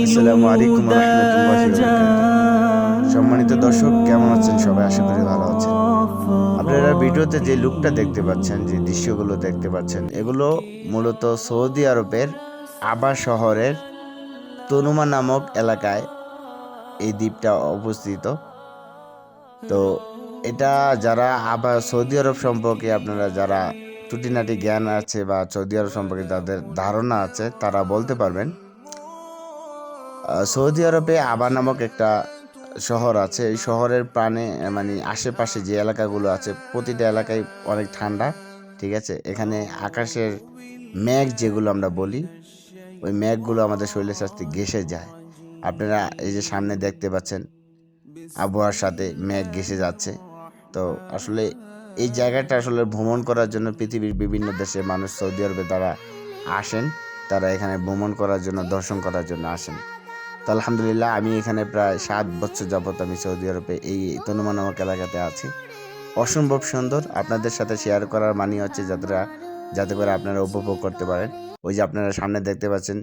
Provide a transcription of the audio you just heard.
আসসালামু আলাইকুম রহমতুল্লাহি ওয়া বারাকাতুহু। সম্মানিত দর্শক, কেমন আছেন সবাই? আশা করি ভালো আছেন। আপনারা ভিডিওতে যে লুকটা দেখতে পাচ্ছেন, যে দৃশ্যগুলো দেখতে পাচ্ছেন, এগুলো মূলত সৌদি আরবের আবা শহরের তনুমা নামক এলাকায় এই দ্বীপটা অবস্থিত। তো এটা যারা আবার সৌদি আরব সম্পর্কে আপনারা যারা টুটিনাটি জ্ঞান আছে বা সৌদি আরব সম্পর্কে তাদের ধারণা আছে, তারা বলতে পারবেন। সৌদি আরবে আবা নামক একটা শহর আছে। এই শহরের প্রাণে মানে আশেপাশে যে এলাকাগুলো আছে, প্রতিটা এলাকায় অনেক ঠান্ডা। ঠিক আছে, এখানে আকাশের মেঘ যেগুলো আমরা বলি, ওই মেঘগুলো আমাদের শরীরের সাথে ঘেঁষে যায়। আপনারা এই যে সামনে দেখতে পাচ্ছেন, আবহাওয়ার সাথে মেঘ ঘেঁষে যাচ্ছে। তো আসলে এই জায়গাটা আসলে ভ্রমণ করার জন্য পৃথিবীর বিভিন্ন দেশের মানুষ সৌদি আরবে তারা আসেন। তারা এখানে ভ্রমণ করার জন্য, দর্শন করার জন্য আসেন। তো আলহামদুলিল্লাহ, আমি এখানে প্রায় 7 বছর যাবত আমি সৌদি আরবে এই তনুমা নামক এলাকাতে আছি। অসম্ভব সুন্দর। আপনাদের সাথে শেয়ার করার মানি হচ্ছে যাতে করে আপনারা উপভোগ করতে পারেন। ওই যে আপনারা সামনে দেখতে পাচ্ছেন